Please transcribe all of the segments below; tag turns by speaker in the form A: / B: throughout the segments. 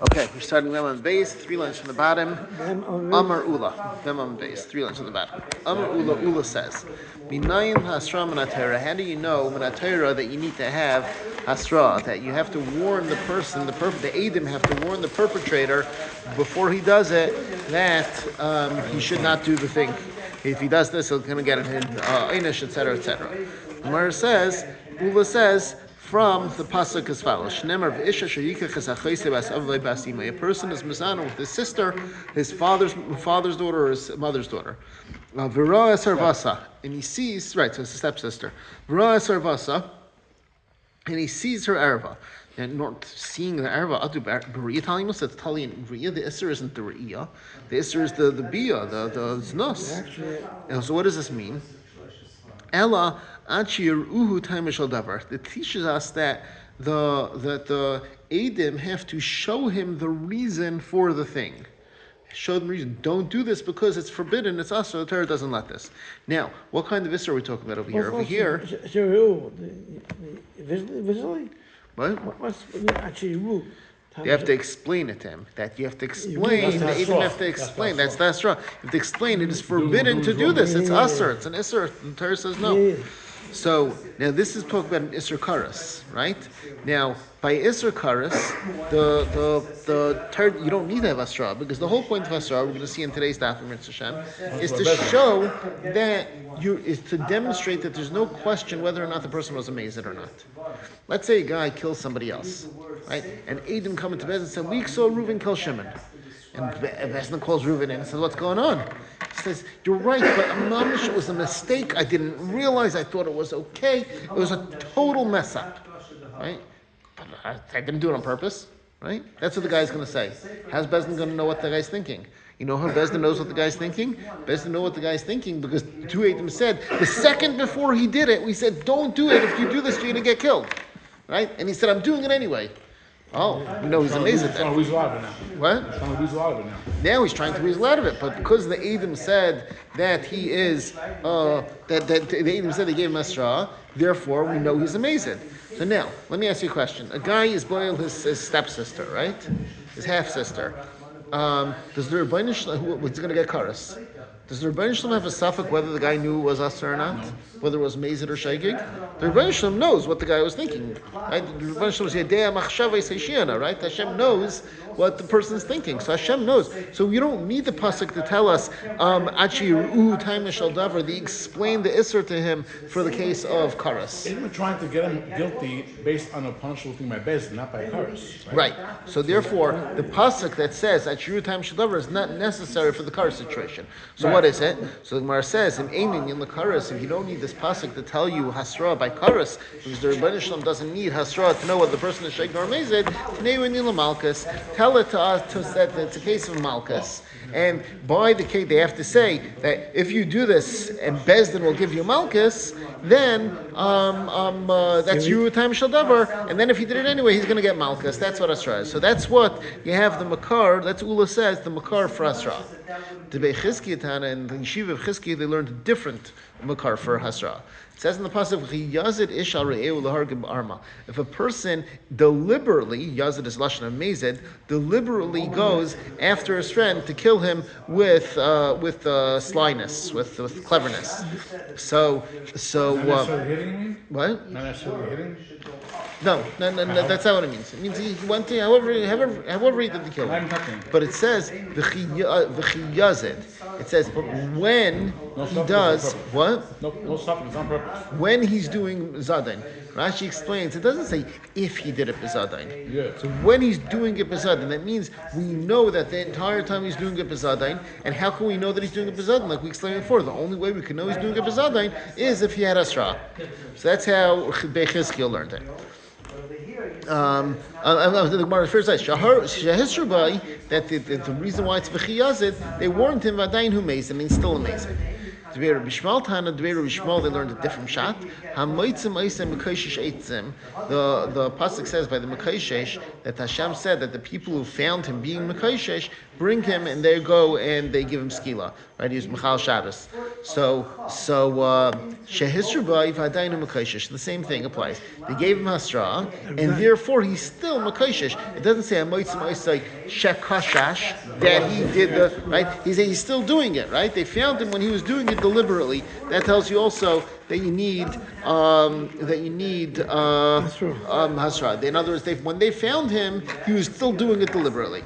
A: Okay, we're starting Mem on base, 3 lines from the bottom. Amar Ula, Mem on base, 3 lines from the bottom. Amar Ula, Ula says, Minayim Hasra Minatera. How do you know Minatera that you need to have Hasra, that you have to warn the person, the Adim have to warn the perpetrator before he does it that he should not do the thing. If he does this, he's going to get it in Einish, etc., etc. Ula says, from the pasuk as follows: a person is mizana with his sister, his father's daughter, or his mother's daughter. And he sees, right, so it's a stepsister. And he sees her erva. And not seeing the erva, that's Italian ria. The isser isn't the ria. The isser is the bia, the znus. And so what does this mean? Ella achir uhu taimishal davar. That teaches us that the Adim have to show him the reason for the thing. Show them the reason. Don't do this because it's forbidden. It's us, so the Torah doesn't let this. Now, what kind of issue are we talking about over here? Over here.
B: Visually?
A: What?
B: What's actually rule?
A: You have to explain it to him. That you have to explain. The Adim have to explain. That's right. You have to explain. It is forbidden to do this. It's usher. It's an isser. The Torah says no. So now this is talking about an isser karas, right? Now by isser karas, the Torah, you don't need to have asra, because the whole point of asra, we're going to see in today's Daf Yomi Sanhedrin, is to show that is to demonstrate that there's no question whether or not the person was amazed or not. Let's say a guy kills somebody else, right? And Adim come into Bezdin and said, "We saw Reuven kill Shimon." And Bezdin calls Reuven in and says, "What's going on?" He says, "You're right, but it was a mistake. I didn't realize. I thought it was okay. It was a total mess up, right? But I didn't do it on purpose, right?" That's what the guy's going to say. How's Bezdin going to know what the guy's thinking? You know how Bezdin knows what the guy's thinking? Bezdin knows what the guy's thinking because the two Adim said, the second before he did it, we said, "Don't do it. If you do this, you're going to get killed." Right? And he said, "I'm doing it anyway." Oh, we know he's amazed at that.
C: He's trying to weasel out of it now.
A: What?
C: He's trying to weasel out of it now.
A: Now he's trying to weasel out of it, but because the Adim said that he is, that the Adim said they gave him Esra, therefore we know he's amazed. So now, let me ask you a question. A guy is boiled his stepsister, right? His half-sister. Does the Rebbeinu Shalom, what's going to get karas? Does the Rebbeinu Shalom have a suffix whether the guy knew it was Asr or not? No. Whether it was Mazid or Shaygig? The Rebbeinu Shalom knows what the guy was thinking. Right? The Rebbeinu Shalom says, Yedea machshavei seishiana, right? Hashem knows what the person's thinking. So Hashem knows. So you don't need the pasuk to tell us, Achi Ru'u Taimish al Davar, they explain the Isser to him for the case of karas.
C: They were trying to get him guilty based on a punishable thing by Bez, not by karas.
A: Right. So therefore, the pasuk that says Achi Ru'u Taimish al Davar is not necessary for the karas situation. So what is it? So the Gemara says, in Einin in the karas, if you don't need this pasuk to tell you hasra by karas, because the Rebbeinu Shalom doesn't need hasra to know whether the person is sheikh or amazed, tell it to us that it's a case of malchus. And by the case, they have to say that if you do this and Bezdin will give you malchus, then that's you time shall davar. And then if he did it anyway, he's going to get malchus. That's what asra is. So that's what you have the makar. That's Ula says the makar for asra. The Bechizkiya Tana and the Yeshiva of Chizkiya, they learned a different makar for hasra. It says in the pasuk, "Yazid ishal re'eu lahargim arma." If a person deliberately, Yazid is lashon amazed, deliberately goes after his friend to kill him with slyness, with cleverness. So
C: Not necessarily hitting,
A: what?
C: Not necessarily hitting.
A: No, that's not what it means. It means he went to however he did to kill him. But it says v'chiyazid. It says when he does what?
C: No stopping. It's on purpose.
A: When he's doing zadain. Rashi explains. It doesn't say if he did it b'zadain.
C: Yeah.
A: So when he's doing it b'zadain, that means we know that the entire time he's doing it b'zadain. And how can we know that he's doing it b'zadain? Like we explained before, the only way we can know he's doing it b'zadain is if he had asra. So that's how Bechizkiel learned it. The Gemara first says that the reason why it's v'chiyazid, they warned him v'adayin who amazed him, and he's still amazing. They learned a different shot. The pasuk says by the Mekaishesh that Hashem said that the people who found him being Mekaishesh bring him and they go and they give him skila. right? He was Michal Shabbos. So Shehisru B'Ai V'Adainu Mekoshish. The same thing applies. They gave him Hasra, and therefore he's still Mekoshish. It doesn't say Amoitzim Oisai Shekashash that he did the right. He's still doing it, right? They found him when he was doing it deliberately. That tells you also that you need Hasra. In other words, when they found him, he was still doing it deliberately.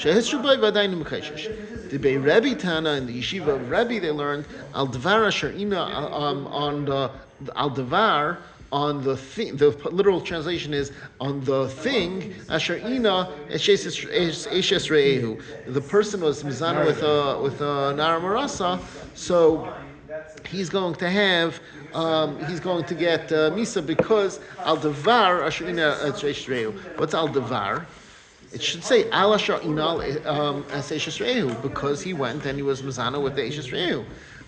A: The Bei Rebbe Tana in the yeshiva of Rebbe, they learned al devar asher ina on the al devar on the thing. The literal translation is on the thing asher ina eshes re'ehu. The person was mizana with a nara marasa, so he's going to have get misa because al devar asher ina eshes re'ehu. What's al devar? It should say al asher inal eshes re'ehu because he went and he was mizana with the eshes re'ehu.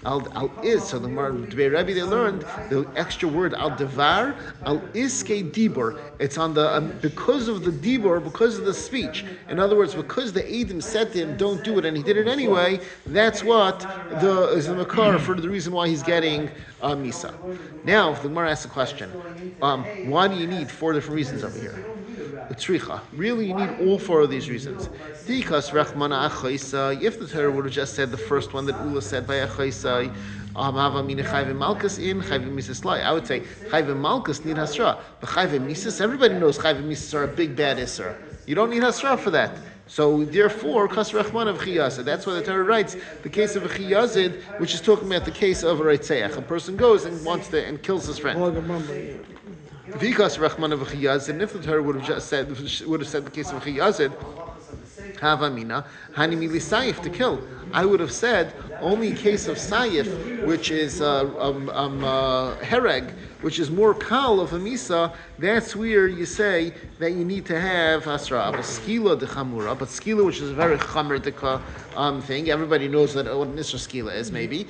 A: Al is, so the Dvei Rebbe they learned the extra word al devar al iske dibur. It's on the because of the dibur, because of the speech. In other words, because the Eidim said to him, "Don't do it," and he did it anyway. That's what is the makar for the reason why he's getting misa. Now, if the Gemara asks a question, why do you need 4 different reasons over here? Tzricha. Really, you need all 4 of these reasons. Because Rachmana Achaisa, if the Torah would have just said the first one that Ula said by Achaisa, Chayve Malkus in Chayve Mises Lai. I would say Chayve Malkus need Hasra. But Chayve Mises, everybody knows Chayve Mises are a big bad Isser. You don't need Hasra for that. So therefore, Kas Rachman of Chiyazid. That's why the Torah writes the case of a Chiyazid, which is talking about the case of a Reitzeach. A person goes and kills his friend. Vikas Rachman of Chiyazid, and if the Torah would have said the case of Chiyazid, Havamina, Hanimi Saif to kill. I would have said only a case of Saif, which is Hereg, which is more kal of a misa. That's where you say that you need to have Asra, but skila de chamura, but skila, which is a very chamer thing. Everybody knows what an Isra skila is, maybe.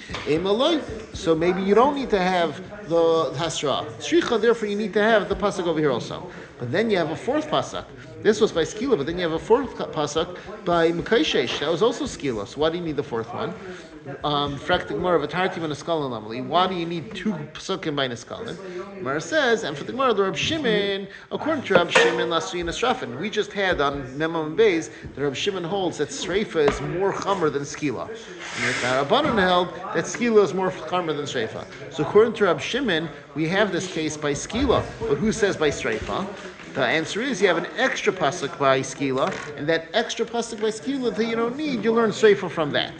A: So maybe you don't need to have the Hasra. Shricha, therefore you need to have the pasuk over here also. But then you have a 4th pasuk. This was by skila, but then you have a 4th pasuk by Mekaishesh. That was also skila. So why do you need the 4th one? Fraktik more of a tartim and a skull anomaly. Why do you need 2 psukim by Niskalin? Mara says, and for the Gemara, the Rab Shimon, according to Rab Shimon, Lasuyin Esrafin. We just had on Memam and Beis, the Rab Shimon holds that Sreifa is more chamer than skila. And the Rabbanan held that skila is more chamer than Sreifa. So according to Rab Shimon, we have this case by skila, but who says by Sreifa? The answer is you have an extra pasuk by skila, and that extra pasuk by skila that you don't need, you learn Sreifa from that.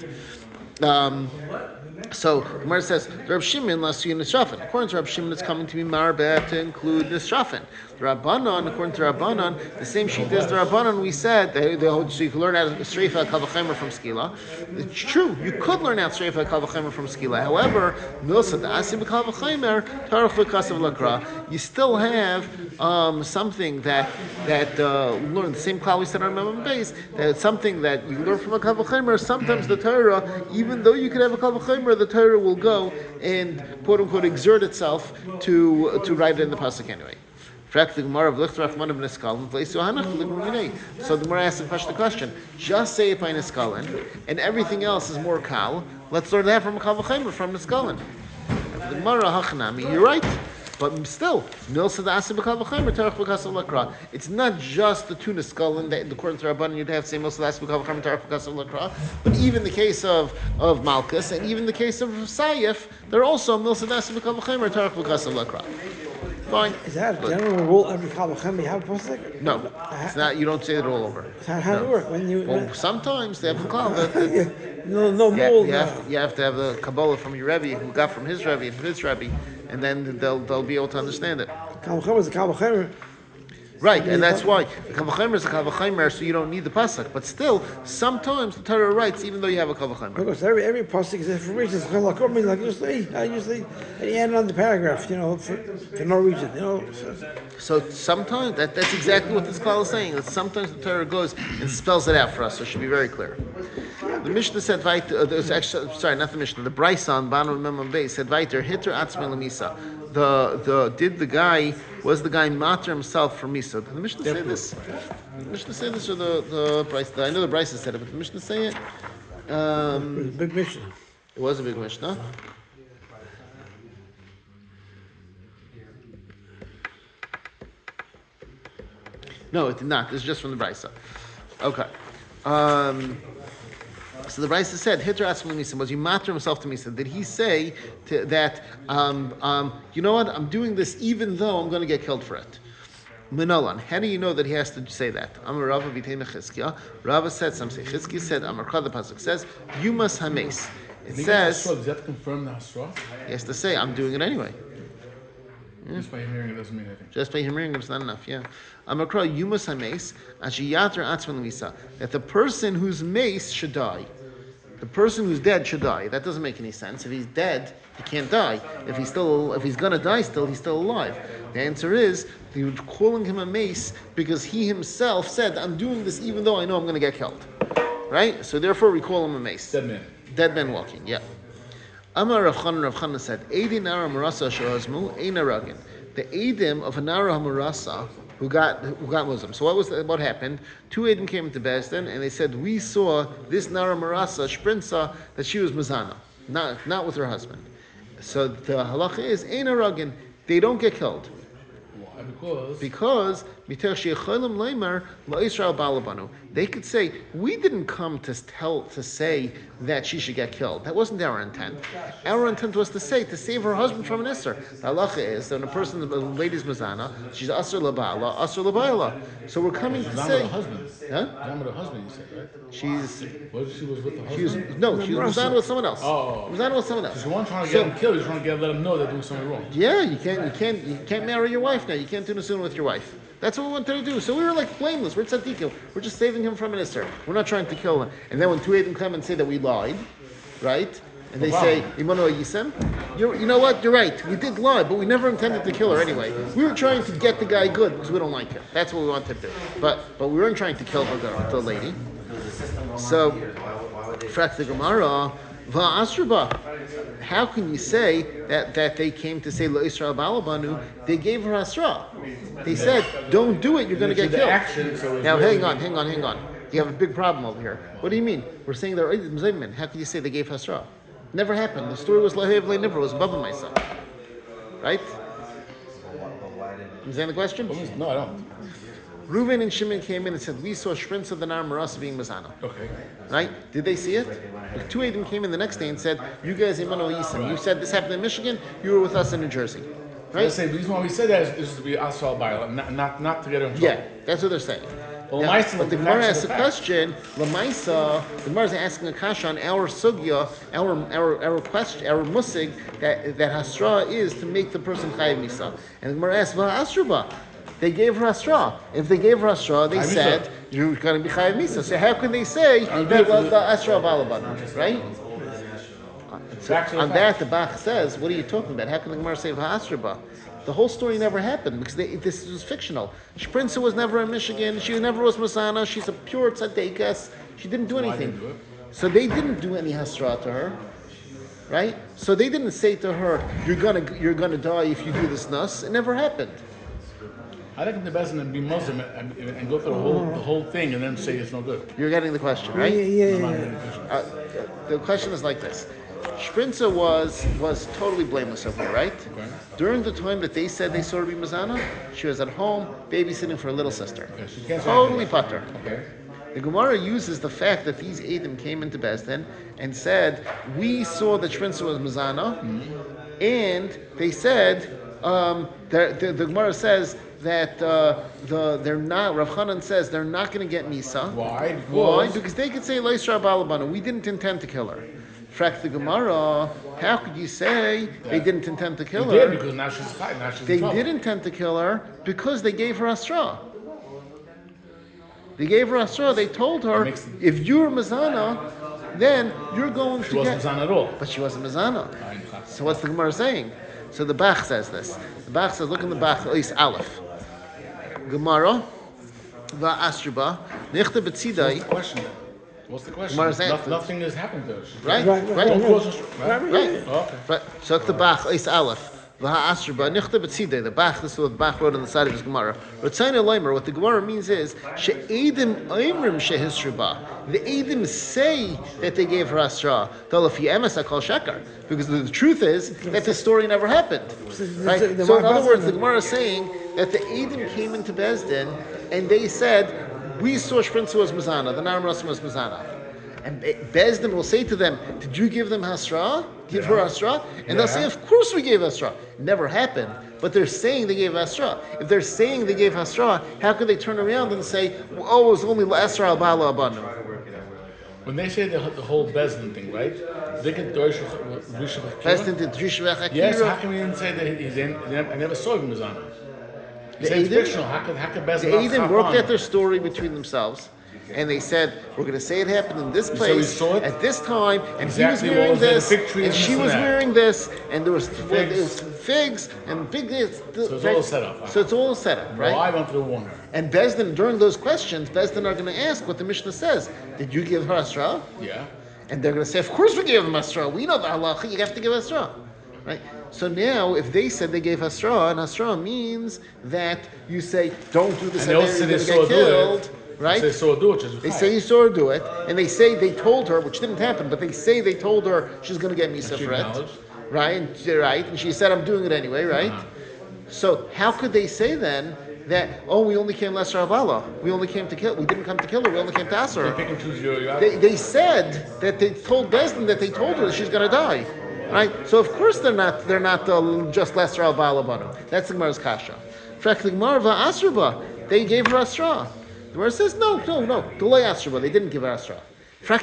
A: So Gemara says Rab Shimon Lasuyin Nisrafin. According to Rab Shimon, it's coming to be marbeh to include Nisrafin. The Rabbanon, according to Rabbanon, the same sheet as the Rabbanon, we said that so you can learn out Streifa Kavachemer from skila. It's true, you could learn out Streifa Kavachemer from skila. However, Milsa Asim Kavachemer Tarach V'Kasav Lakra. You still have something that learn the same klal we said on Memam Beis. That it's something that you learn from a Kavachemer. Sometimes the Torah, even though you could have a Kavachemer, the Torah will go and quote unquote exert itself to write it in the pasuk anyway. So the Gemara asks the question: just say it by Niskalin, and everything else is more kal. Let's learn that from Kavachemer from Niskalin. The Gemara Hachanami, you're right. But still, it's not just the 2 Niskalin that according to Rabbanan you'd have to say but even the case of Malkus and even the case of Sayef, they're also fine.
B: Is that a general rule? Every Kavachem you have a pasuk?
A: No, it's not. You don't say it all over.
B: How does it work?
A: Sometimes they have a klal. You have to have the Kabbalah from your Rebbe, who got from his Rebbe and from his Rebbe, and then they'll be able to understand it.
B: Kavachem is a Kavachem.
A: Right, and that's why the Kavachemer is a Kavachemer, so you don't need the pasuk. But still, sometimes the Torah writes, even though you have a Kavachemer.
B: Because every pasuk is for reasons. Like usually, and you add another paragraph, for no reason,
A: So sometimes that's exactly what this klal is saying. That sometimes the Torah goes and spells it out for us, so it should be very clear. The Mishnah said, not the Mishnah, the Bryson, Banu Memam Beis said, "Vaiter hitter atzmei lemisa." Did the guy matter himself for misa? Did the Mishnah say this? Did the Mishnah say this or the Bryce? I know the Bryce said it, but did the Mishnah say it?
B: Big Mishnah.
A: It was a big Mishnah. No, it did not. This is just from the Brisa. Okay. So the Brisa said, Hitra Atzma Misa, was he matter himself to Misa? Did he say that, you know what, I'm doing this even though I'm going to get killed for it? Minolan. How do you know that he has to say that? Amar Rava Vitei Mechizkiah. Rava said something. Chizkiah said, Amar Kha, the pasuk says, you must hames. It says,
C: does that confirm the Hasra?
A: He has to say, I'm doing it anyway.
C: Just by him hearing it doesn't mean anything.
A: Just by him hearing it's not enough, yeah. Amakra yumas hames ashiyater atzman misa, that the person whose mace should die. The person who's dead should die. That doesn't make any sense. If he's dead, he can't die. If he's gonna die still, he's still alive. The answer is they were calling him a mace because he himself said, I'm doing this even though I know I'm gonna get killed. Right? So therefore we call him a mace.
C: Dead man.
A: Dead man walking, yeah. Amar Rav Chana said, Eidi Nara Marasa Shahazmu, Eina Ragin. The Eidim of a Nara Marasa who got Muslim. So what happened? Two Eidim came into Bezdin and they said, we saw this Nara Marasa Shprinsa that she was Mazana, not with her husband. So the halacha is Eina Ragin. They don't get killed.
C: Why?
A: Because they could say, we didn't come to say that she should get killed. That wasn't our intent. Our intent was to save her husband from an isser. The halacha is that when the lady's mazana, she's asr labala, asr labayla. So we're coming to say,
C: husband.
A: Huh?
C: With her husband, you said, right?
A: She was
C: with the husband?
A: she was mazana with someone else.
C: Oh.
A: Mazana with someone else.
C: She's the one trying to get him killed. He's trying to let him know they're doing something wrong.
A: Yeah, you can't marry your wife now. You can't do nisuin with your wife. That's what we wanted to do. So we were like blameless. We're tzaddikim. We're just saving him from an isser. We're not trying to kill him. And then when two Eidim come and say that we lied, right? And they say, Imanu Yisem, you know what? You're right. We did lie, but we never intended to kill her anyway. We were trying to get the guy good because we don't like him. That's what we wanted to do. But we weren't trying to kill the lady. So, frak the Gemara, va'asruba. How can you say that they came to say Lo Yisrael Balabanu? They gave her Asra. They said, don't do it, you're going to get killed. Now, hang on. You have a big problem over here. What do you mean? We're saying they're Muslimin. How can you say they gave Asra? Never happened. The story was Lahev Le Nivra, was Baba Maisa. Right? You understand the question?
C: No, I don't.
A: Reuven and Shimon came in and said, we saw Shprints of the Nar Marasa being Mazana.
C: Okay.
A: Right? Did they see it? The two of them came in the next day and said, you guys, Imano Yisim, you said this happened in Michigan, you were with us in New Jersey. Right?
C: The reason why we said that is to be asal bayla, not to get her in trouble.
A: Yeah, that's what they're saying. Now, but the Gemara asks a question. Lamaisa, the Gemara is asking a kasha on our sugya, our question, our musig that hasra is to make the person chayiv misa. And the Gemara asks, "Va'asruba." They gave her asra. If they gave her asra, they said you're going to be chayiv misa. So how can they say that was the asra balaban, right? So on that, the Bach says, "What are you talking about? How can the Gemara say va'asruba?" The whole story never happened because this was fictional. Shprinza was never in Michigan. She never was Masana. She's a pure tzaddikas. She didn't do anything. So they didn't do any hasra to her, right? So they didn't say to her, "You're gonna die if you do this nas." It never happened.
C: I think the best and be Muslim and go through the whole thing and then say it's no good.
A: You're getting the question, right?
B: Yeah.
A: The question is like this. Shprinza was totally blameless over here, right?
C: Okay.
A: During the time that they said they saw her be Mazana, she was at home babysitting for her little sister.
C: Okay, she can't
A: Totally pater.
C: Okay.
A: The Gemara uses the fact that these Eidim came into Bezdin and said, we saw that Shprinza was Mazana, and they said, the Gemara says that they're not, Rav Chanan says they're not going to get Misa.
C: Why?
A: Why? Because they could say, Leisra Balabana, we didn't intend to kill her. Frak the Gemara, how could you say they didn't intend to kill her?
C: They did because now she's high, now she's
A: They
C: in trouble.
A: did intend to kill her because they gave her Asra. They gave her Asra. They told her, if you're Mazana, then you're going to
C: She wasn't Mazana at all.
A: But she wasn't Mazana. So what's the Gemara saying? So the Bach says this. The Bach says, look in the Bach, at least Aleph. Gemara, Va'asruba, Nichta B'tzidai.
C: What's the question? What's the question? Nothing has happened to her.
A: Right.
C: Right.
A: Right. So the Bach, Eis Aleph. The Bach, this is what Bach wrote on the side of his Gemara. What the Gemara means is, the Eidim say that they gave her Asra. Because the truth is that the story never happened. Right? So in other words, the Gemara is saying that the Eidim came into Bezdin and they said, we saw Shprinza was Mazana, the Naram Rasim was Mazana. And Bezdin will say to them, did you give them Hasra? Give her Hasra? And they'll say, of course we gave Hasra. It never happened, but they're saying they gave Hasra. If they're saying they gave Hasra, how could they turn around and say, oh, it was only Asra al-Bala Abanu?
C: When they say the whole Bezdin thing, right? They can
A: Bezdin did Drishvech Akira.
C: Yes, how come you didn't say that I never saw him Mazana? You say it's fictional. How could Bezdin
A: the Eidim worked out their story between themselves. And they said, we're going to say it happened in this place at this time, and
C: exactly
A: he was wearing this, and she was
C: that.
A: Wearing this, and there was figs and big.
C: So it's all set up.
A: So it's all set up, right?
C: Well, I went through one.
A: And Bezdin, during those questions, Bezdin are going to ask what the Mishnah says. Did you give her Asra?
C: Yeah.
A: And they're going to say, of course we gave them Asra. We know the halacha, you have to give Asra. Right? So now, if they said they gave Asra, and Asra means that you say, don't do this, and you're going to get killed. Right?
C: They saw her do it.
A: They say you saw her do it, and they say they told her, which didn't happen, but they say they told her she's going to get misa for it, right? And she said, "I'm doing it anyway," right? Uh-huh. So how could they say then that? Oh, we only came lesser avala. We only came to kill. We didn't come to kill her. We only came to ask her.
C: They pick and choose your
A: they said that they told Bezdin that they told her that she's going to die, right? So of course they're not just lesser avala banu. That's the Gemara's kasha. The Gemara asrba. They gave her asra. The Gemara says, no. They didn't give her Asra. How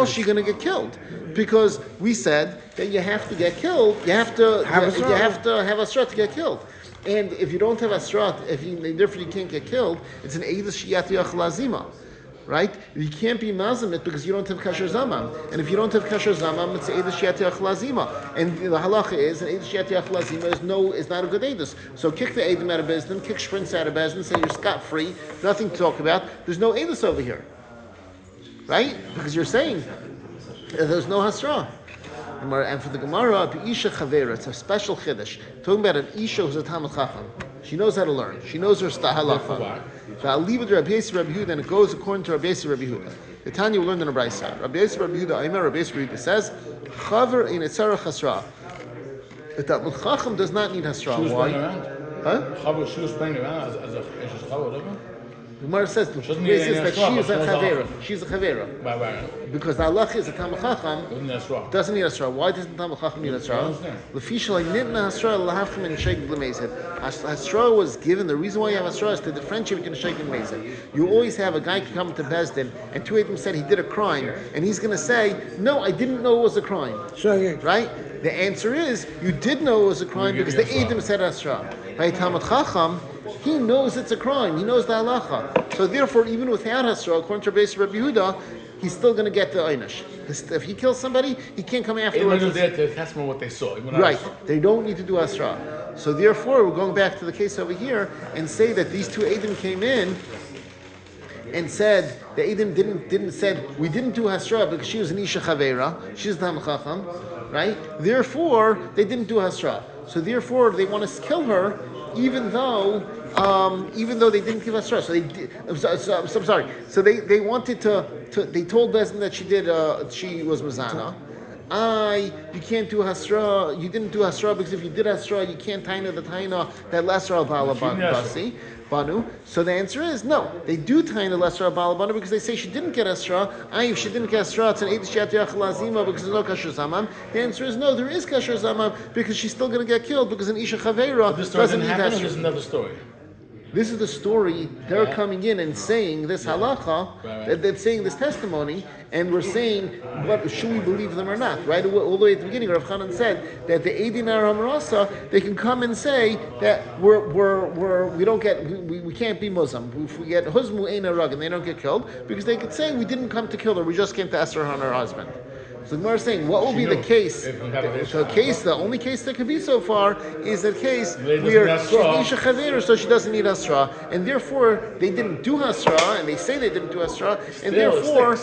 A: is she going to get killed? Because we said that you have to get killed. You have to have Asra to get killed. And if you don't have Asra, therefore you can't get killed, it's an Eidah Shiyat Yach Lazima. Right? You can't be mazamit because you don't have kasher zamam. And if you don't have kasher zamam, it's eidah shiat yach lazima. And the halacha is an eidah shiat yach lazima is not a good eidah. So kick the eidim out of Bezdin, kick Shprinz out of Bezdin, say you're scot free, nothing to talk about. There's no eidah over here, right? Because you're saying there's no hasra. And for the Gemara, Isha Chavera, it's a special chiddush. Talking about an Isha who's a Talmid Chacham. She knows how to learn. She knows her halacha. And it goes according to Rabbi Yossi Rabbi Yehuda. The Tanya will learn in a Brayso. Rabbi Yossi Rabbi Yehuda, Rabbi Yossi Rabbi Yehuda says, Chaver in Etzara Chasra. The Talmid Chacham does not need hasra. Why?
C: Huh? She was playing around as a Chaver.
A: The Gemara says that she is a chavera. She's a chavera. Because the halach is a Talmid Chacham doesn't need Asra. Why doesn't Talmid Chacham need Asra? Asra was given. The reason why you have Asra is to differentiate between a sheikh and mezid. You always have a guy come to Bezdin and two of them said he did a crime, and he's going to say, "No, I didn't know it was a crime." Right? The answer is you did know it was a crime because the Eidim said Asra. Right? Talmid Chacham, he knows it's a crime. He knows the halacha. So therefore, even without Hasra, according to Rabbi Yehuda, he's still going to get the einish. If he kills somebody, he can't come afterwards.
C: They there to test what they saw.
A: Right. They don't need to do Hasra. So therefore, we're going back to the case over here and say that these two Eidim came in and said the Eidim didn't said we didn't do Hasra because she was an Isha Chavera. She's the Talmid Chacham, right? Therefore, they didn't do Hasra. So therefore, they want to kill her, even though they didn't give Asra. So they did. I'm sorry. So they wanted to. They told Bezdin that she was Mazana. You can't do Hasra. You didn't do Hasra because if you did Hasra, you can't taina the taina that lesser al basi banu. So the answer is no. They do taina lesser al banu because they say she didn't get Hasra. If she didn't get Hasra, it's an eidah shiat yach lazima because there's no kasher zamam. The answer is no. There is kasher zamam because she's still going to get killed because an isha chavera doesn't need Hasra.
C: This is another story.
A: This is the story. They're coming in and saying this halacha, they're saying this testimony, and we're saying, what should we believe them or not? Right, all the way at the beginning, Rav Chanan said that the Eidin Aramrasa, they can come and say that we can't be Muslim. If we get Huzmu Ein Arag and they don't get killed, because they could say we didn't come to kill her, we just came to ask her on her husband. So the Gemara is saying, what will be the case? The only case that could be so far is the case where she's Isha Chavera, so she doesn't need Hasra, and therefore they didn't do Hasra, and they say they didn't do Hasra, and therefore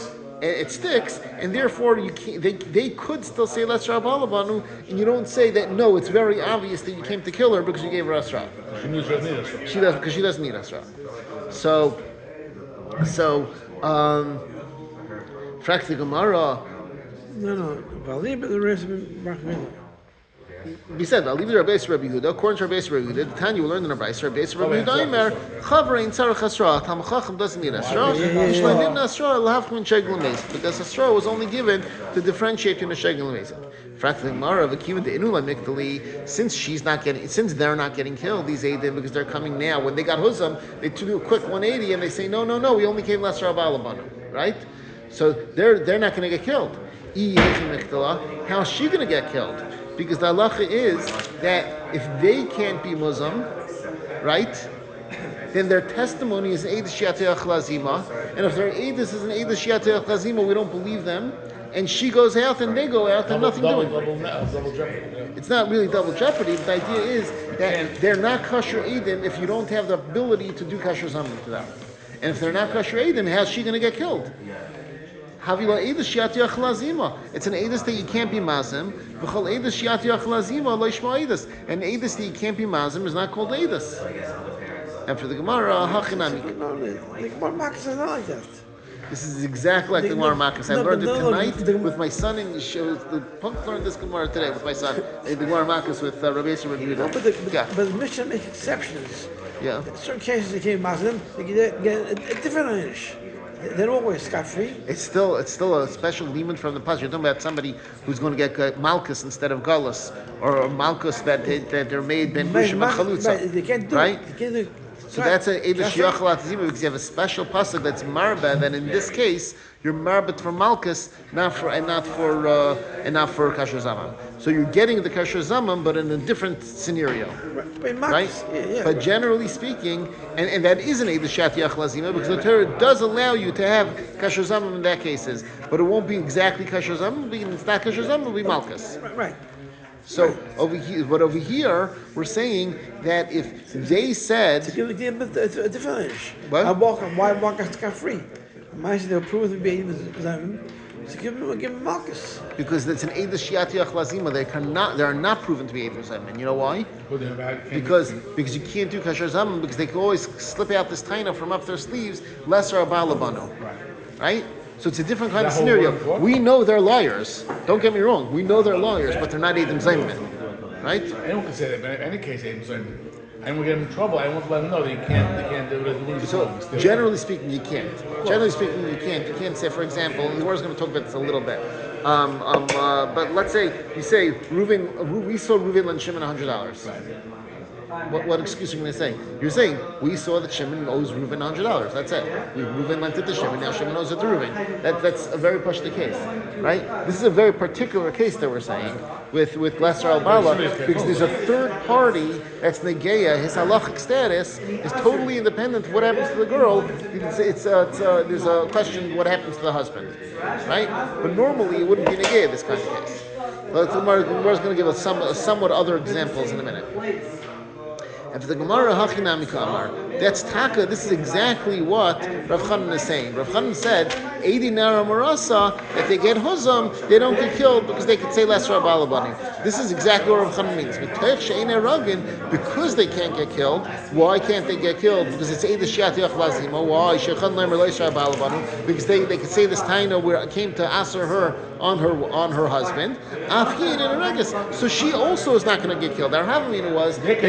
A: it sticks, and therefore you can't, they could still say Lesra Balabanu, and you don't say that no, it's very obvious that you came to kill her because you gave her Asra. She does because she doesn't need Asra. So Frak the Gemara.
B: No. Bali, but the rest of it,
A: We said, I'll leave the Rabbi Yehuda. According to Rabbi Yehuda, the Tanya we learned in Rabbi Yehuda, Aimer, Chavrein Tzarech Asra. Tam Chacham doesn't need Asra. Yishleim Nidna Asra, Lahavkum and Shegel Mezid. Because Asra was only given to differentiate between the Shegel and Mezid. Frankly, Mara, Vakiva the Inula Miktali, since they're not getting killed, these Eidim, because they're coming now. When they got Huzam, they do a quick 180 and they say, no, we only came Lesra Balabanu. Right? So they're not going to get killed. How is she going to get killed? Because the halacha is that if they can't be Muslim, right, then their testimony is Eid Shiatei Lazima, and if their Eid is an Eid Shiatei Lazima, we don't believe them, and she goes out and they go out, and nothing doing.
C: Double jeopardy.
A: It's not really double jeopardy, but the idea is that they're not kosher Eidim if you don't have the ability to do kosher zamen to them. And if they're not kosher Eidim, how's she going to get killed? Havila Eidus Shiatiyach Lazima. It's an Eidus that you can't be Mazim. V'chol Eidus Shiatiyach Lazima lo yishma Eidus. An Eidus that you can't be Mazim is not called Eidus. And for the Gemara, Hachinami.
B: No, the Gemara Makkas is not like that.
A: This is exactly like the Gemara Makkas. I learned it tonight with my son, and the punk learned this Gemara today with my son. The Gemara Makkas with Rabbi Yisrael and Yehuda.
B: But the Mishnah makes exceptions.
A: Yeah.
B: In certain cases, they came Muslim, they get a different Inish. They're always scot-free.
A: It's still a special limit from the past. You're talking about somebody who's going to get Malchus instead of Galus, or Malchus that they're made Ben Bushim and Chalutza.
B: They can't do it. They can't do it.
A: So that's an Eidah Shiach Lazima because you have a special pasuk that's Marba. That in this case you're Marbet for Malchus, not for Kasher Zaman. So you're getting the Kasher Zaman, but in a different scenario, right?
B: Yeah.
A: But generally speaking, and that is an Eidah Shiach Lazima because the Torah does allow you to have Kasher Zaman in that cases, but it won't be exactly Kasher Zaman. It's not Kasher Zaman. It'll be Malchus.
B: Right.
A: So over here, we're saying that if they said,
B: to give a different Inish.
A: What?
B: Why walk scot-free? Why should they prove to be Muslim? So give them Malchus.
A: Because it's an Eidah Shiatiyach Lazima, they are not proven to be Eidah Zaman. And you know why? Because you can't do Kasher Zaman because they can always slip out this taina from up their sleeves, lesser abalabano. Right? So it's a different kind of scenario. We know they're liars. Don't get me wrong. We know they're liars, but they're not Eidim Zayman. Right?
C: Anyone can say that, but in any case, Eidim Zayman. And we get them in trouble. I want to let them know that they can't do it.
A: So generally speaking, you can't. Generally speaking, you can't. You can't say, for example, and the Lord's going to talk about this a little bit. But let's say you say we saw Reuven lend Shimon $100. What excuse are you going to say? You're saying we saw that Shimon owes Reuven $100. That's it. Reuven lent it to Shimon. Now Shimon owes it to Reuven. That's a very pashta case, right? This is a very particular case that we're saying with Lesser Al-Bala because there's a third party that's Negeya. His halachic status is totally independent of what happens to the girl. There's a question what happens to the husband, right? But normally it wouldn't be Negeya this kind of case. But the Gemara is going to give us somewhat other examples in a minute. And for the Gemara, Hachinami Kamar, that's Taka, this is exactly what Rav Chanan is saying. Rav Chanan said, Eidi Nara Marasa, if they get Huzam, they don't get killed because they could say Lesser Balabani. This is exactly what Rav Chanan means. Because they can't get killed, why can't they get killed? Because it's Eidi Shiatiyach Lazima. Why? Because they could say this taina where it came to answer her on her husband. So she also is not going to get killed. Our Havamina was that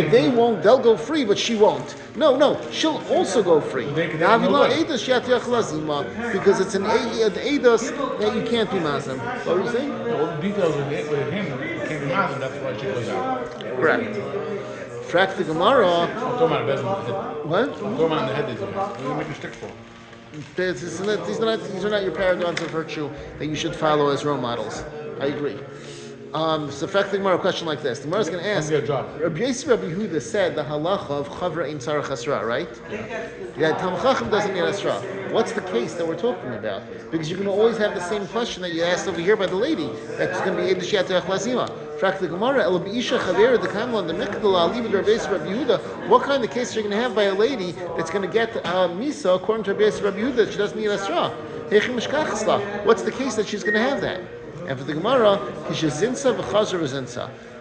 A: they'll go free, but she won't. No, she'll also go free. Because it's an eidos that you can't be mazim. What were you saying?
C: All the details with him, you can't be mazim, that's why she goes out.
A: Correct. Frak the Gemara.
C: I'm talking about a bezin on the head.
A: What?
C: I'm talking about the head they do. What do you make a stick for?
A: These are not your paragons of virtue that you should follow as role models. I agree. So, in fact, the Gemara, a question like this. The Gemara is going to ask. Rabbi Yehuda said the halacha of chavra in tzara chasra, right? Yeah, Talmid Chacham doesn't need asra. What's the case that we're talking about? Because you're going to always have the same question that you asked over here by the lady. That's going to be Eidish Yatach Lazima. Fact the Gemara, El B'isha Chaver the Kamla the Mikdala Aliv Rabbi Yehuda. What kind of case are you going to have by a lady that's going to get misa according to Rabbi Yehuda that she doesn't need asra? What's the case that she's going to have that? And for the Gemara, the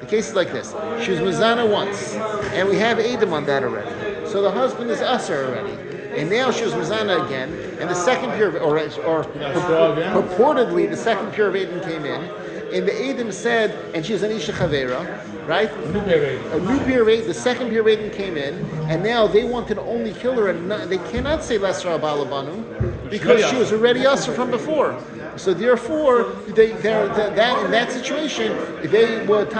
A: case is like this. She was mizana once, and we have Edom on that already. So the husband is usher already. And now she was mizana again, and the second pure, or purportedly the second pure of Edom came in, and the Edom said, and she was an Isha Chavera, right? A new pure of Edom, the second pure of Edom came in, and now they wanted to only kill her, and they cannot say Lesra Balabanu, because she was already usher from before. So therefore, in that situation, they would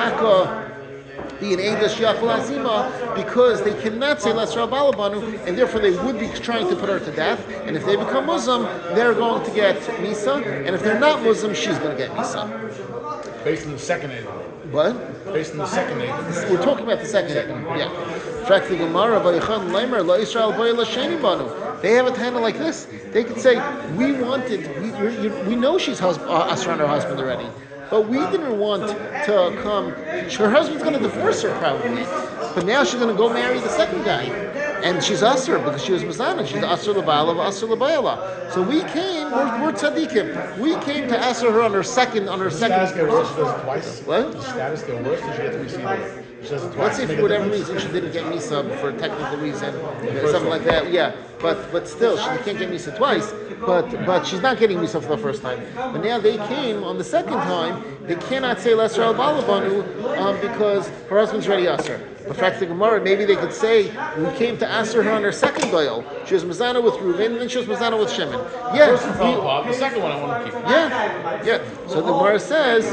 A: be an Eidash Yachal Azima because they cannot say Lesra Balabanu, and therefore they would be trying to put her to death. And if they become Muslim, they're going to get Misa, and if they're not Muslim, she's going to get Misa.
C: Based on the second Eidah.
A: What?
C: Based on the second Eidah.
A: We're talking about the second Eidah. Yeah. In fact, the Gemara, they have a tana like this. They could say, we know she's Asra on her husband already, but we didn't want to come. Her husband's going to divorce her probably, but now she's going to go marry the second guy, and she's Asra because she was Mazana. She's Asra l'Ba'ala, Asra l'Bayala. So we came. We're tzaddikim. We came to Asra her on her second.
C: Status get worse. She does it twice.
A: What?
C: The status get worse. She gets received.
A: Let's say for whatever reason she didn't get Misa for a technical reason, something like that. Yeah, but still she can't get Misa twice. But she's not getting Misa for the first time. But now they came on the second time. They cannot say Lesra al Balabanu because her husband's already Aser. In fact, the Gemara, maybe they could say we came to Aser her on her second doyle. She was Mazana with Reuven, and then she was Mazana with Shimon. Yeah,
C: the second one I want to keep.
A: Yeah. So the Gemara says.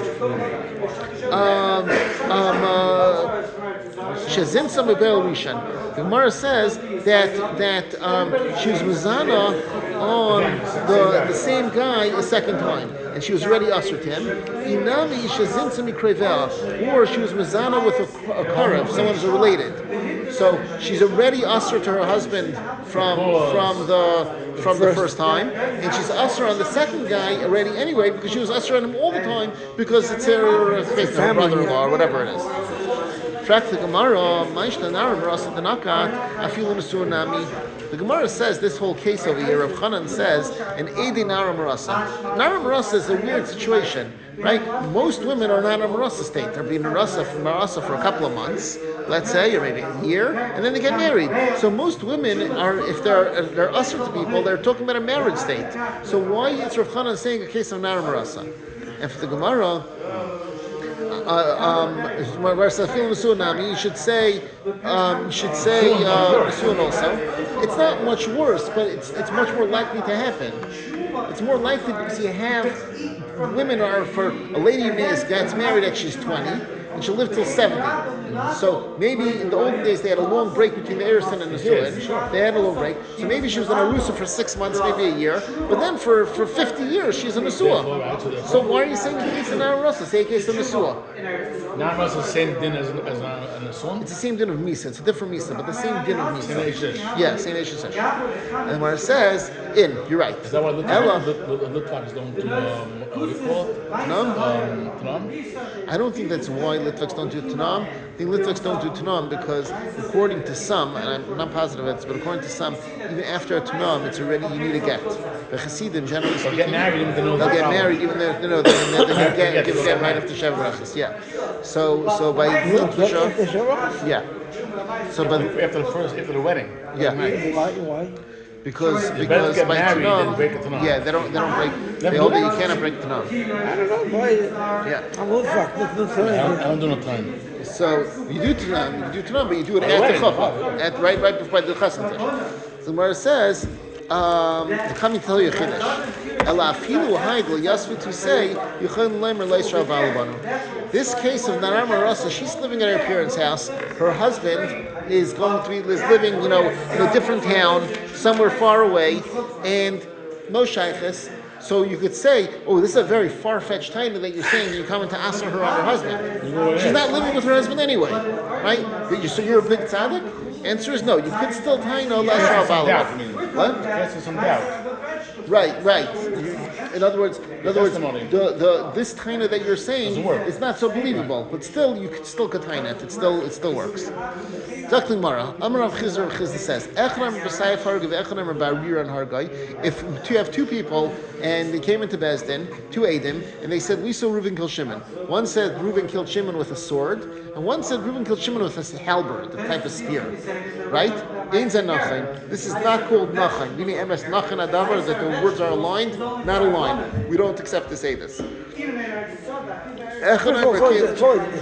A: The Gemara says that she was Mazana on the same guy a second time, and she was already usher to him. Or she was Mazana with a Karev, someone who's related. So she's already usher to her husband from the first time, and she's usher on the second guy already anyway because she was usher on him all the time because it's her brother-in-law or whatever it is. The Gemara says this whole case over here, Rav Chanan says, an Eidei Nara Marasa. Nara Marasa is a weird situation, right? Most women are not in a Marasa state. They're being Marasa for a couple of months, let's say, or maybe a year, and then they get married. So most women are, if they're usher to people, they're talking about a marriage state. So why is Rav Chanan saying a case of Nara Marasa? And for the Gemara, you should say Nisuan also. It's not much worse, but it's much more likely to happen. It's more likely because you have women are for a lady who gets married at she's 20 and she'll live till 70. So maybe in the olden days they had a long break between the Erusin and the Nisuan. They had a long break. So maybe she was in Arusa for 6 months, maybe a year. But then for 50 years she's a Nisua. So why are you saying a case of Nararusa? Say a case of Nisua.
C: Nararusa is the same din as a Nisuan?
A: It's the same din of Misa. It's a different Misa, but the same din of Misa. Yeah, same Eish Sesh. And when it says, you're right.
C: Is that why Litvaks don't do, what do you call it? Tanam?
A: I don't think that's why Litvaks don't do Tanam. I think Litvaks don't do Tanam because according to some, and I'm not positive of it, but according to some, even after a Tanam, it's already, you need a get. The Chassidim, generally speaking,
C: they'll get married even though
A: they'll get married even though they give get right after Shav Rashis. Yeah. So by Litvaks, yeah. So but
C: after the wedding.
A: Yeah.
B: Why?
A: Because by
C: married,
A: Tanam,
C: break the Tanam.
A: Yeah, they don't break. They hold that you cannot break Tanam.
B: I don't know why.
A: Yeah.
B: I'm old fuck.
C: I don't do no time.
A: So you do Tanam, but you do it at the Chachma, right before the Chassan. So the Gemara says, to come and tell you a Chiddush. Elafilu haigel yasvu to say Yuchon Leimer Leisra Valabanu. This case of Naram Rasa, she's living at her parents' house. Her husband is living, in a different town, somewhere far away, and no shaykhs. So you could say, oh, this is a very far-fetched taina that you're saying you're coming to answer her on her husband. She's not living with her husband anyway, right? So you're a big tzaddik? Answer is no. You could still taina less doubt. What?
C: Yes, there's some doubt.
A: Right. In other words, this taina that you're saying is not so believable, but still you could still taina it. It still works. Zakling Mara, Amar Rav Chizda says, if you have two people and they came into Bezdin, two Eidim, and they said, we saw Reuven kill Shimon. One said Reuven killed Shimon with a sword, and one said Reuven killed Shimon with a halberd, a type of spear. Right? This is not called Nachan. Meaning MS Nachan Adavar, that the words are aligned, not aligned. We don't accept to say this.
B: It's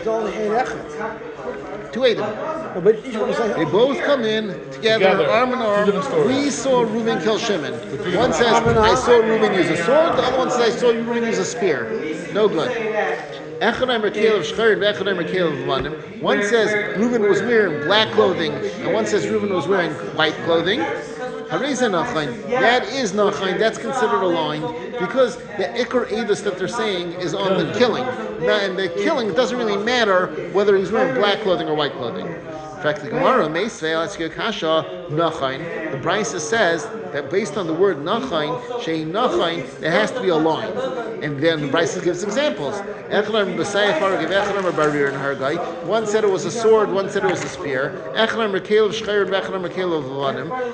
B: only ein echad.
A: Two Eidim.
B: But each one is like,
A: They both come in together, arm in arm. We saw Reuven kill Shimon. One says, I saw Reuven use a sword. The other one says, I saw Reuven use a spear. No good. One says Reuven was wearing black clothing, and one says Reuven was wearing white clothing. That is Nachain. That's considered aligned because the Iker Edus that they're saying is on the killing. And the killing doesn't really matter whether he's wearing black clothing or white clothing. In fact, the Gemara, Meisvei, let's get Kasha, Nachain. The Brisa says that based on the word Nachain, Shei Nachain, it has to be aligned. And then the Brisa gives examples. One said it was a sword, one said it was a spear.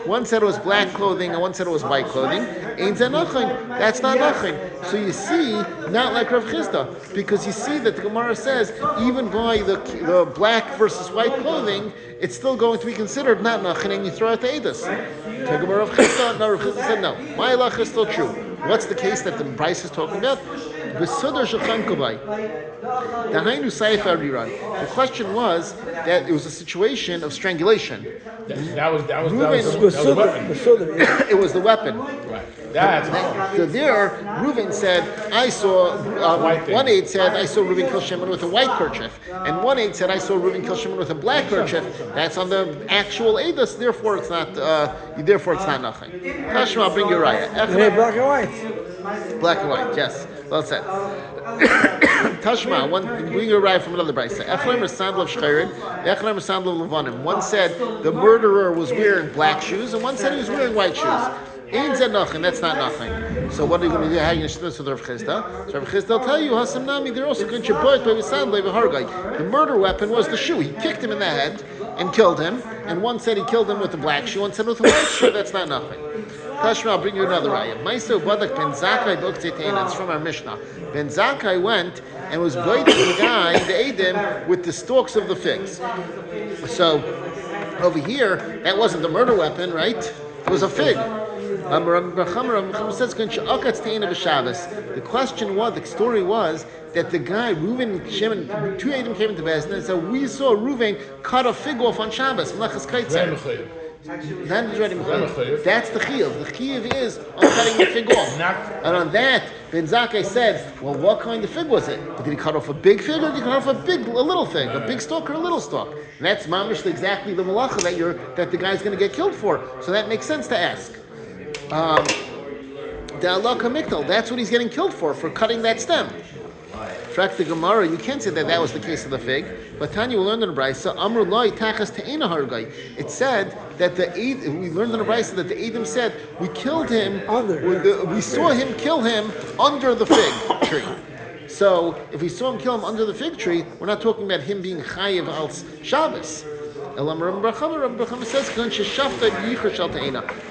A: One said it was black clothing, and one said it was white clothing. That's not Nachain. So you see, not like Rav Chizda, because you see that the Gemara says, even by the black versus white clothing, it's still going to be considered not Nachan, and you throw out the Eidos. Rav Chizda said no. My halach is still true. What's the case that the Bryce is talking about? The question was that it was a situation of strangulation.
C: That was the weapon.
A: It was the weapon.
C: Right.
A: So there, Reuven said, I saw, one aide said, I saw Reuven kill Shimon with a white kerchief. And one aide said, I saw Reuven kill Shimon with a black kerchief. That's on the actual Eidos, therefore it's not nothing. Tashma, I'll bring you raya.
B: black and white.
A: Black and white, yes. Well said. Tashma, bring your raya from another brayse. Echlem or sandal of shchayrin, echlem or sandal of levanim. One said the murderer was wearing black shoes, and one said he was wearing white shoes. Ein zeh nothing, that's not nothing. So what are you going to do? How are you going to share this with Rav Chizda? So Rav Chizda will tell you, Hasam Nami, they're also going to boy by sandal of hargai. The murder weapon was the shoe. He kicked him in the head and killed him. And one said he killed him with the black shoe, one said with the white shoe. That's not nothing. Tashma, I'll bring you another ayah. Maiso Badak Ben Zakkai Boktetein. It's from our Mishnah. Ben Zakkai went and was biting the guy, the Eidim, with the stalks of the figs. So over here, that wasn't the murder weapon, right? It was a fig. The question was, the story was that the guy, Reuven, Shimon, two Eidim came into Bezdin and said, we saw Reuven cut a fig off on Shabbos. That's the chiyuv. The chiyuv is on cutting the fig off. And on that, Ben Zakkai said, well, what kind of fig was it? Did he cut off a big fig or did he cut off a little fig? A big stalk or a little stalk? And that's mamish exactly the malacha that the guy's going to get killed for. So that makes sense to ask. That's what he's getting killed for cutting that stem. Track the Gemara, you can't say that was the case of the fig. But Tanya, we learned in the Brisa, Amr Loi Tachas Te'ena Hargai. It said that we learned in the Brisa that the Eidim said, we killed him, we saw him kill him under the fig tree. So, if we saw him kill him under the fig tree, we're not talking about him being Chayiv al Shabbos. Rabbi says, the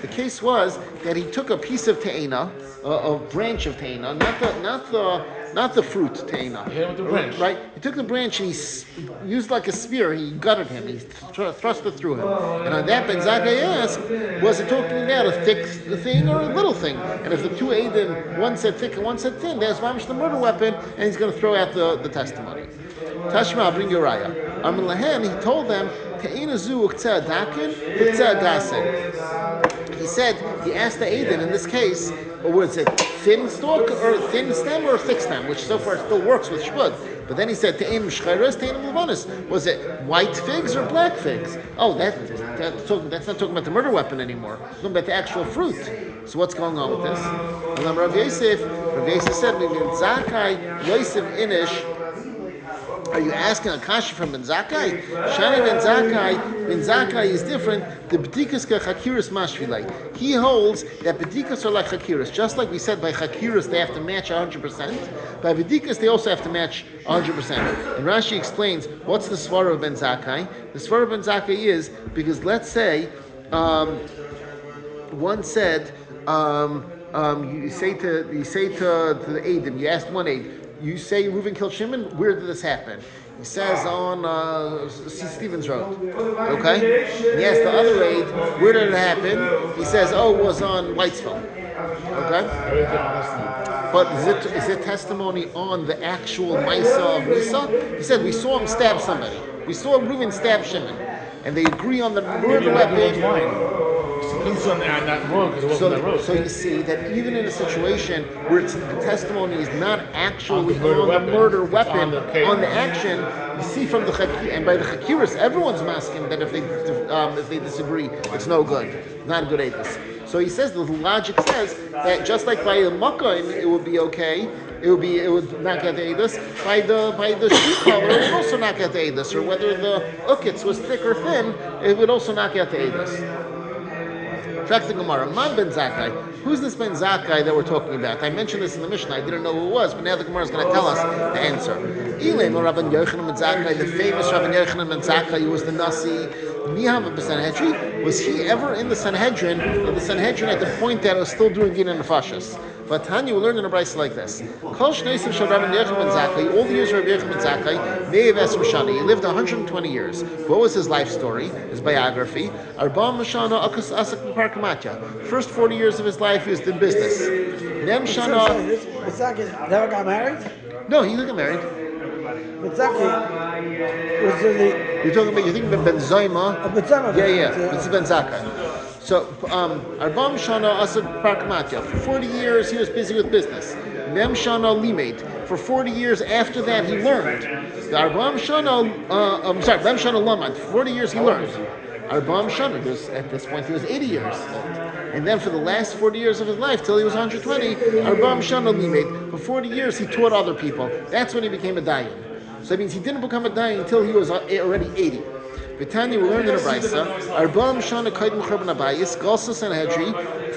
A: case was that he took a piece of te'ena, a branch of te'ena, not the fruit te'ena. Right? He took the branch and he used like a spear. He gutted him. He thrust it through him. And on that, Ben Zakkai asked, was it talking about a thick thing or a little thing? And if the two Eidim, one said thick and one said thin, there's mamish the murder weapon, and he's going to throw out the testimony. Tashma, I'll bring you raya. Amr Lahem, he told them, he said, he asked the Eidim in this case, or was it thin stalk or thin stem or thick stem, which so far still works with shpud. But then he said, was it white figs or black figs? Oh, that's not talking about the murder weapon anymore. It's talking about the actual fruit. So what's going on with this? And Rav Yosef said, Zakai Yosef Inish. Are you asking a kasha from Ben Zakai? Shani Ben Zakai is different. The b'dikas ka chakiras mashvilai. He holds that b'dikas are like chakiras. Just like we said, by chakiras they have to match 100%. By b'dikas they also have to match 100%. And Rashi explains what's the svara of Ben Zakai. The svara of Ben Zakai is because let's say one said you say to the Eidim, you asked one Eid. You say Reuven killed Shimon. Where did this happen? He says on Stevens Road. Okay. And he asks the other aide, where did it happen? He says, it was on Whitesville. Okay. But is it testimony on the actual Maisa of Nisa? He said we saw him stab somebody. We saw Reuven stab Shimon, and they agree on the murder weapon. So you see that even in a situation where the testimony is not actually on the murder weapon, on the action, you see from the Chakir, and by the Chakiris, everyone's masking that if they disagree, it's no good. It's not a good Avis. So he says the logic says that just like by the Makkah it would be okay, it would not get the Avis. By the sheet color, it would also not get the Avis. Or whether the ukitz was thick or thin, it would also not get the Avis. Track the Gemara. Man Ben Zakai. Who's this Ben Zakai that we're talking about? I mentioned this in the Mishnah. I didn't know who it was, but now the Gemara is going to tell us the answer. Elim or Rabban Yochanan Ben Zakai, the famous Rabban Yochanan Ben Zakai, who was the Nasi. Miham of the Sanhedrin. Was he ever in the Sanhedrin? At the point that it was still doing din and nefashos. But Tanya will learn in a brayso like this. Kol Shneisiv Shel Rabban Yochanan Ben Zakai. All the years of Rabban Yochanan Ben Zakai, Me'ev Esrim Shana. He lived 120 years. What was his life story? His biography. Arba Mashana Akas Asak Parkamatya. First 40 years of his life, he was in business. Mem Shana.
B: Never got married?
A: No, he didn't get married.
B: You're talking
A: about Ben Zayma. Yeah. This is Ben Zakai. So, Arbam Shana Asad Parkamatya. For 40 years, he was busy with business. Mem Shana Limaid. For 40 years after that, he learned. Arbam Shana, Mem Shana Lamad. For 40 years, he learned. Arbam Shana, at this point, he was 80 years old. And then for the last 40 years of his life, till he was 120, Arbam Shana Limaid. For 40 years, he taught other people. That's when he became a dayan. So that means he didn't become a dayan until he was already 80. Vitani, we learned in a brayso, Arbam Shana Kaidim Churban Abayis, Galsa Sanhedrin,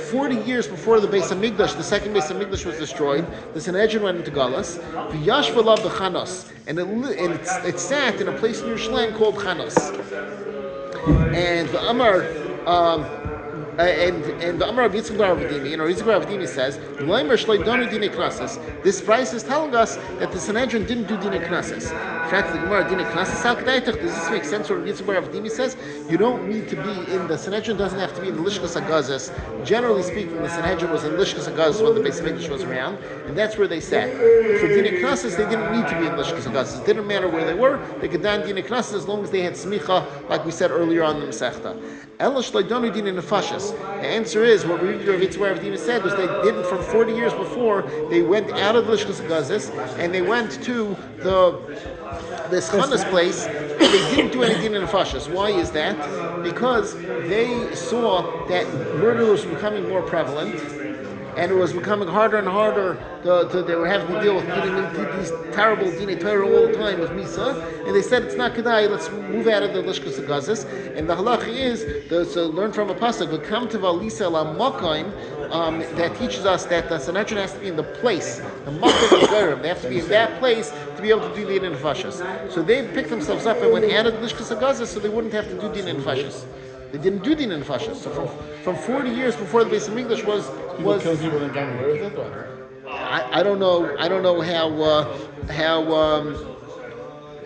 A: 40 years before the Beis HaMikdash, the second Beis HaMikdash was destroyed, the Sanhedrin went into Galus, V'yash v'lav b'chanos, and it sat in a place in Yerushalayim called Chanos. And the Amar, and the Amar of Yitzchak Bar Avdimi, Yitzchak Bar Avdimi says, this price is telling us that the Sanhedrin didn't do Dine Knesses. In fact, the Gemara Dine Knesses, does this make sense what Yitzchak Bar Avdimi says? You don't need to be in the Sanhedrin, doesn't have to be in the Lishkas HaGazes. Generally speaking, the Sanhedrin was in Lishkas HaGazes when the Beis HaMikdash was around, and that's where they sat. For Dine Knesses, they didn't need to be in Lishkas HaGazes. It didn't matter where they were, they could dan Dine Knesses as long as they had smicha, like we said earlier on in the Masechta. The answer is, what Rav Yitzchak Avdimi said was they didn't, from 40 years before, they went out of the Lishkas HaGazes, and they went to this Chanas place, and they didn't do anything in the Nefashos. Why is that? Because they saw that murder was becoming more prevalent, and it was becoming harder and harder. They were having to deal with these terrible Dinei Torah all the time with Misa, and they said it's not Kedai, let's move out of the Lishkas HaGazes. And the halacha is, to learn from a pasuk, come to Valisa La Makaim, that teaches us that the Sanhedrin has to be in the place, the Makaim of Gerim. They have to be in that place to be able to do Din and Nefashos. So they picked themselves up and went out of the Lishkas HaGazes so they wouldn't have to do Din and Nefashos. They didn't do Din and Nefashos. So from 40 years before the Beis HaMikdash was
C: kill people and get away with it.
A: I don't know how.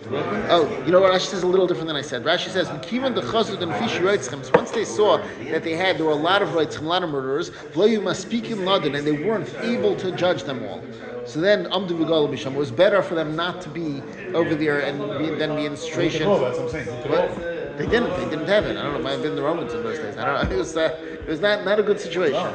A: You know what? Rashi says a little different than I said. Rashi says, once they saw that there were a lot of reitzim, a lot of murderers, and they weren't able to judge them all. So then, it was better for them not to be over there and then be in situation.
C: That's what I'm saying.
A: They didn't have it. I don't know. It might have been the Romans in those days. I don't know. It was not a good situation.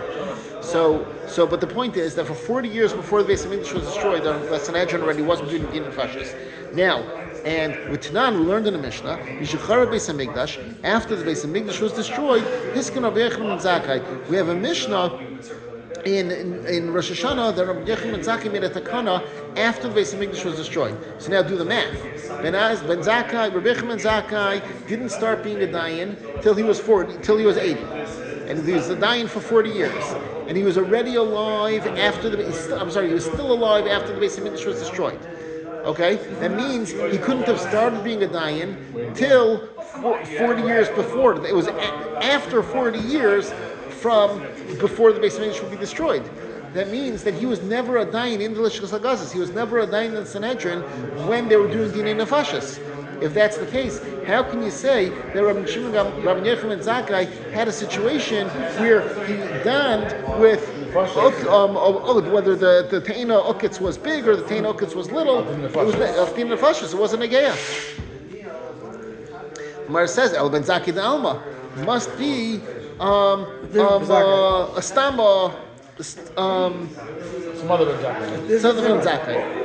A: So, but the point is that for 40 years before the Beis HaMikdash was destroyed, the Sanhedrin already wasn't doing Din and Nefashos. Now, And with Tanan, we learned in the Mishnah, Yishachar Beis Hamikdash, after the Beis Hamikdash was destroyed, Hiskin Rabbi Yochanan ben Zakkai. We have a Mishnah in Rosh Hashanah that Rabbi Yochanan ben Zakkai made a takana after the Beis Hamikdash was destroyed. So now do the math. Ben Zakkai, Rabbi Yochanan ben Zakkai didn't start being a dayan till he was 80. And he was a dayan for 40 years. And he was already alive after he was still alive after the Beis Hamikdash was destroyed. Okay? That means he couldn't have started being a dayan till 40 years before. It was after 40 years from before the Beis Hamikdash would be destroyed. That means that he was never a dayan in the Lishkas HaGazis. He was never a dayan in Sanhedrin when they were doing Dinei Nefashis. If that's the case, how can you say that Rabbi Yochanan ben Zakkai had a situation where he dawned with whether the Teina Ukitz was big or the Teina Ukitz was little? It was Dinei Nefashis. It wasn't a Geya. Mar says El ben Zakkai the Alma must be a stama.
C: Some other Ben Zakkai.
A: Some other Ben Zakkai.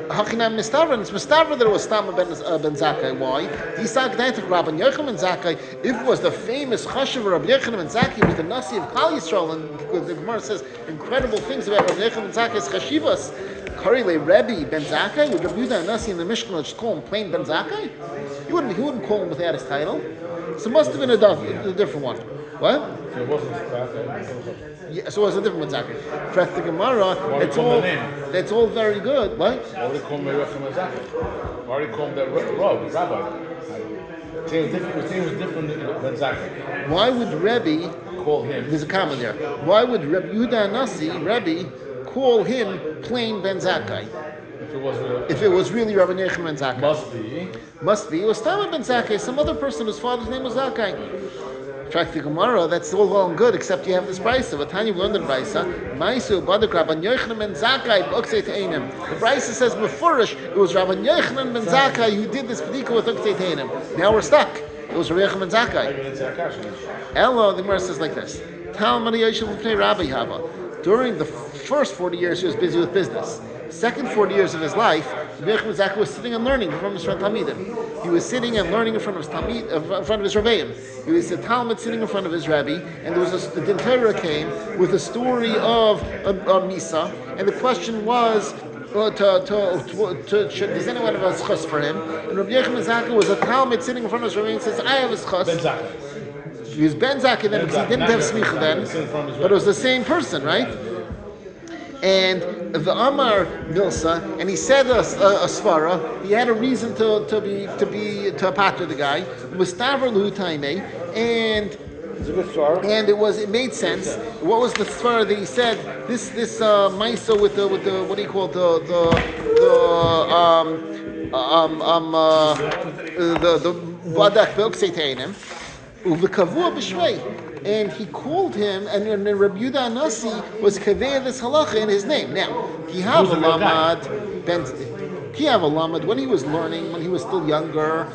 A: Hachinam Mistavra, it's Mistavra that it was Stama ben Zakkai. Why? He said that Rabbi Yochanan ben Zakkai, if it was the famous Chashav Rabbi Yochanan ben Zakkai, he was the Nasi of Klal Yisrael, and the Gemara says incredible things about Rabbi Yochanan ben Zakkai's Chashivas. Karile Rebbe ben Zakkai, would Rabbi Yehuda and Nasi in the Mishnah just call him plain ben Zakkai? He wouldn't call him without his title. So it must have been a different one. What?
C: So it wasn't Zakkai.
A: Yeah, so it was a different Zakkai. Correct the Gemara. That's all very good. What?
C: Why would they call him Yochanan ben Zakkai? Why would they call him that Rabbi? His name was different than Ben Zakkai.
A: Why would Rebbe
C: call him?
A: There's a comment there. Why would Yehuda Nasi, Rebbe, call him plain Ben Zakkai? If it was really Rabbi Yochanan ben Zakkai. Must be. It was Tama ben Zakkai, some other person whose father's name was Zakkai. Track the Gemara, that's all well and good, except you have this brisa. But Tanya learned the brisa. Maisu badak Rabbi Yochanan ben Zakkai b'uksei te'enim. The brisa says beforish it was Rabbi Yochanan ben Zakkai who did this pedika with uksei te'enim. Now we're stuck. It was Rabbi Yochanan ben Zakkai. Elo, the Gemara says like this. Talmud Yoshev l'pnei Rabbi Hava. During the first 40 years, he was busy with business. Second 40 years of his life, Rabbi Yochanan ben Zakkai was sitting and learning from his friend Talmidim. He was sitting and learning in front of his Rebbeim. He was a Talmud sitting in front of his Rebbe, and there was the Din Torah came with a story of Misa, and the question was, does anyone have a schus for him? And Rabbi Yochanan ben Zakkai was a Talmud sitting in front of his Rebbe and says, I have a schus.
C: Ben Zakkai.
A: He was Ben Zakkai then because he didn't have smicha then, but it was the same person, right? And the Amar Milsa, and he said a svara. He had a reason to patra the guy. Mustaver Lu Taime, and it made sense. What was the svara that he said? This Maisa with the what do you call the Badak Velksetainem Uvekavua B'Shvei. And he called him, and Rabbi Yehuda Nasi was kaveh this halacha in his name. Now, Kihav Lamad, when he was learning, when he was still younger,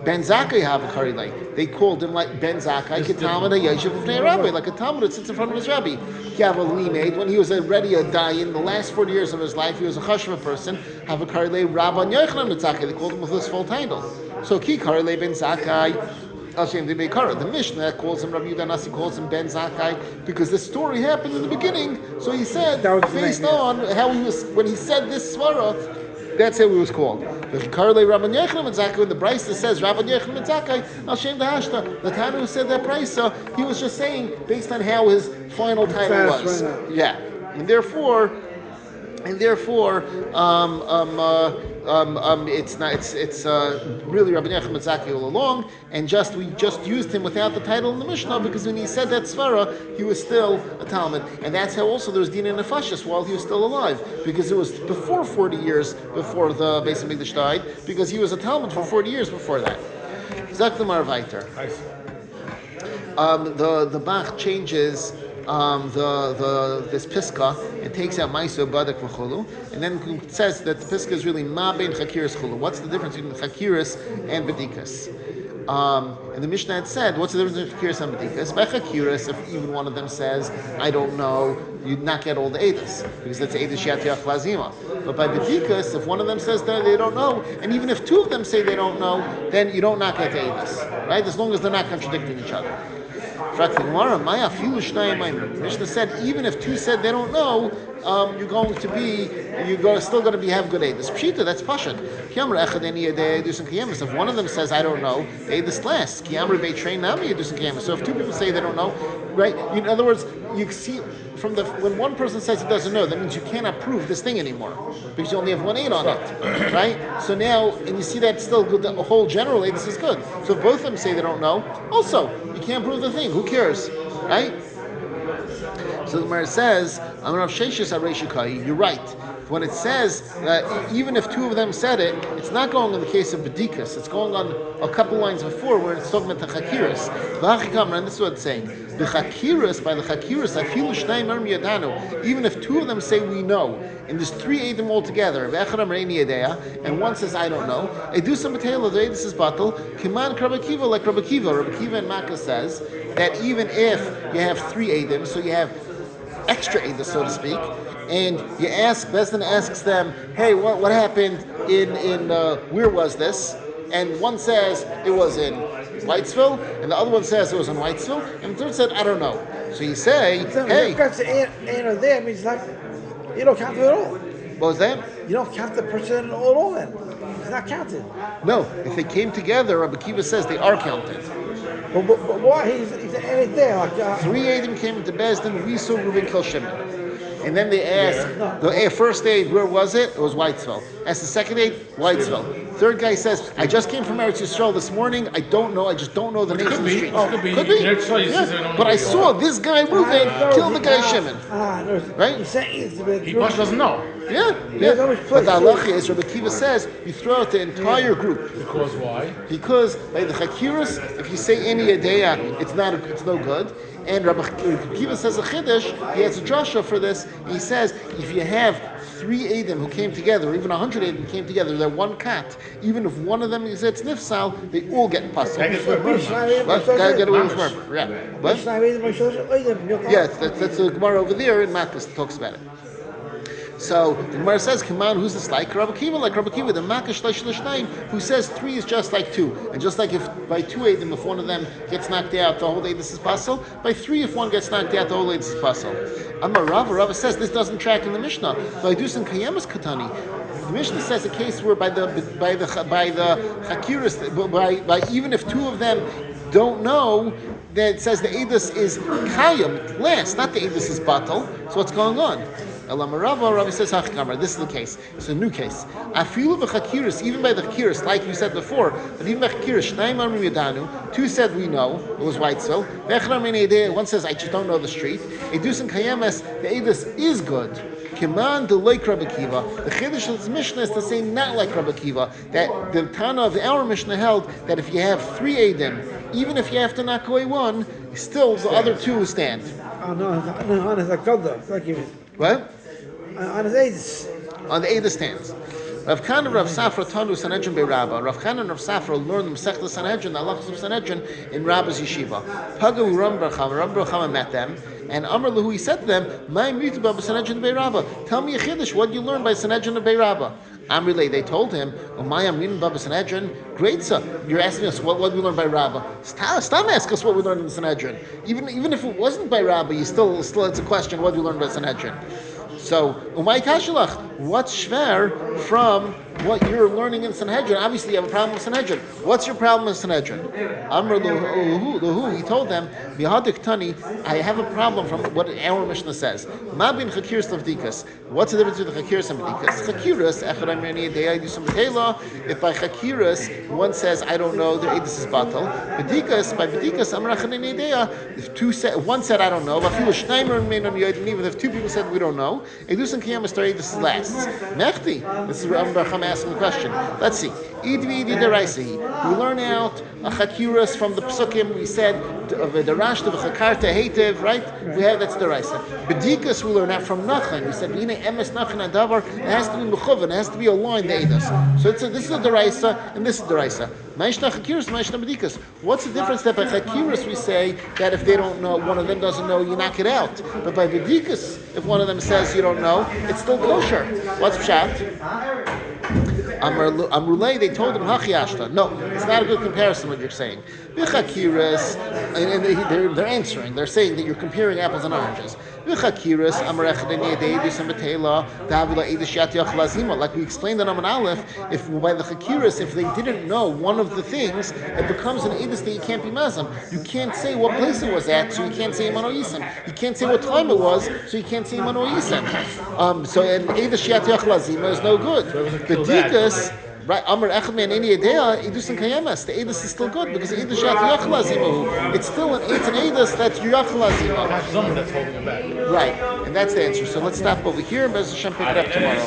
A: Ben Zakkai have a karilei. They called him like Ben Zakkai, Ketamad Yeshiv B'nei Rabbi, like a Talmud that sits in front of his Rabbi. Kihav Limad, when he was already a dayan, the last 40 years of his life, he was a chashva person, have a karilei Rabbi Yochanan ben Zakkai. They called him with his full title. So Ki karilei Ben Zakkai. The Mishnah calls him Rabbi Yehuda Nasi, calls him Ben Zakkai because the story happened in the beginning. So he said, based on how he was when he said this svara, that's how he was called. The Karle Rabbi Yochanan ben Zakkai, when the brisa says Rabbi Yochanan ben Zakkai, Al Shem Dahashta, the Tanu who said that brisa, he was just saying based on how his final title was. Yeah, and therefore. It's really Rabbi Yochanan ben Zakkai all along, and we just used him without the title in the Mishnah because when he said that svara, he was still a Talmud, and that's how also there was Dinei Nefashis while he was still alive, because it was before 40 years before the Beis Hamikdash died, because he was a Talmud for 40 years before that. Zak the Marvaiter. The Bach changes this piska and takes out maiso badak v'chulu, and then it says that the piska is really ma bein chakiris chulu. What's the difference between chakiris and bedikas? And the Mishnah had said, what's the difference between chakiris and bedikas? By chakiris, if even one of them says, I don't know, you'd not get all the edus, because that's edus shatiach lazima. But by bedikas, if one of them says that they don't know, and even if two of them say they don't know, then you don't not get the edus, right? As long as they're not contradicting each other. Mishnah said, even if two said they don't know, you're still going to have good edus. Pshita, that's pashat. If one of them says I don't know, the edus lasts. So if two people say they don't know, right? In other words, you see when one person says he doesn't know, that means you cannot prove this thing anymore because you only have one aid on it, right? So now, and you see that still good. The whole general edus is good. So if both of them say they don't know, also you can't prove the thing. Who cares, right? So the Gemara says, you're right. When it says that even if two of them said it, it's not going in the case of bedikas. It's going on a couple lines before where it's talking about the chakiris. And this is what it's saying. The chakiris, by the chakiris, even if two of them say we know, and there's three edim altogether, and one says I don't know, this is batal, kiman krabakiva, like Rabakiva. Rabakiva and Makkah says that even if you have three edim, so you have extra edus, so to speak, and you ask, Bezdin asks them, hey, what happened in where was this? And one says it was in Whitesville, and the other one says it was in Whitesville, and the third said, I don't know. So you say, hey.
B: There means like, you don't count it at all.
A: What was that?
B: You don't count the person at all then. It's not counted.
A: No, if they came together, Rabbi Kiva says they are counted.
B: But why? He's ain't there.
A: Three Adim came into Bezdin, we saw Reuben kill Shimon. And then they asked, the first aid, where was it? It was Whitesville. As the second aid, Whitesville. Third guy says, I just came from Eretz Yisrael this morning. I don't know. I just don't know the names of the streets.
C: Could be.
A: Yeah. But I saw this guy, Reuben, kill the guy Shimon. Right?
C: He doesn't know.
A: Yeah. But the halacha is, Rabbi Kiva says, you throw out the entire group.
C: Because why?
A: Because by the chakiras, if you say any adeya, it's no good. And Rabbi Kiva says a chiddush, he has a drasha for this. He says, if you have three Edim who came together, or even 100 Edim came together, they're one cat. Even if one of them is at nifsal, they all get pasuk. Get away with murder. Yeah. What? Yes, that's the Gemara over there in Makkah talks about it. So the Gemara says, "Come on, who's this like? Rabbi Kiva, like Rabbi Kiva, the Makkah Shleish L'Shnayim, who says three is just like two, and just like if by two Eidim, if one of them gets knocked out, the whole Eidus is possible. By three, if one gets knocked out, the whole Eidus is possible." Amar Rava says this doesn't track in the Mishnah. By Dusan Kayemas Katani, the Mishnah says a case where by the Chakiris, by even if two of them don't know, that it says the Eidus is Kayim, last, not the Eidus is Batal. So what's going on? Rabbi says, this is the case. It's a new case. Even by the chakiris, like you said before, but even by chakiris, two said we know, it was Whitesville. One says, I just don't know the street. Edus and Kayemes, the Edus is good. Kiman de like Rabbi Kiva. The Chiddush of this Mishnah is to say not like Rabbi Kiva. That the Tana of our Mishnah held that if you have three Edim, even if you have to knock away one, still the other two stand.
B: Oh no,
A: What?
B: On his Eidus.
A: On the Eidus stands. Rav Khan and Rav Safra Tanu Sanhedrin Bei Rabba. Rav Khan and Rav Safra learned the Masechta Sanhedrin, the halachos of Sanhedrin, in Rabba's yeshiva. Pagavu Ram Barchama met them, and Amr Lahu, he said to them, "My mitu Baba Sanhedrin Bei Rabba. Tell me a chiddush. What you learn by Sanhedrin of Bei Rabba?" Amrile, they told him, "Umayam Rin Baba Sanhedrin." Great, sir. You're asking us what we learn by Rabba. Stop asking us what we learned in the Sanhedrin. Even if it wasn't by Rabba, you still it's a question. What do you learn by Sanhedrin? So, Umay Kashilach, what's shver from what you're learning in Sanhedrin? Obviously, you have a problem with Sanhedrin. What's your problem with Sanhedrin? Amr Luhu, he told them, Mihadik Tani, I have a problem from what our Mishnah says. Ma bin Chakiris Lavdikas. What's the difference between Chakiris and Bedikas? Chakiris, if by Chakiris one says, I don't know, their Eidus is batal. Bedikas, by Bedikas, if one said, I don't know, even if two people said, we don't know, Eidus and Kiyam Eidus is last. Mechti, this is Ram Barcham asking the question. Let's see. We learn out a chakiras from the psukim. We said the rash of a chakarta hatev, right? We have that's the raisa. Bedikas we learn out from nachan. We said emes nachan adavar. It has to be mechuvan. It has to be aligned the edus. So this is the raisa and this is the raisa. Ma'ishna chakiras, ma'ishna bedikas. What's the difference that by chakiras we say that if they don't know, one of them doesn't know, you knock it out. But by bedikas, if one of them says you don't know, it's still kosher. What's pshat? Amrulay, they told him hachiashta. No, it's not a good comparison what you're saying. B'chakiras, and they're answering. They're saying that you're comparing apples and oranges. B'chakiras, like we explained in Amman Aleph, if by the chakiras, if they didn't know one of the things, it becomes an edus that you can't be mazam. You can't say what place it was at, so you can't say mano yisem. You can't say what time it was, so you can't say mano yisem. So an edus shiatiyach lazima is no good. B'dikas, right? Amar echad me'an eni edea edus and kayemas. The edus is still good because the edus shiatiyach lazimahu. It's still an edus that's yach lazima.
C: That's someone that's holding it back.
A: Right, and that's the answer. So let's stop over here. Bez Hashem pick it up tomorrow.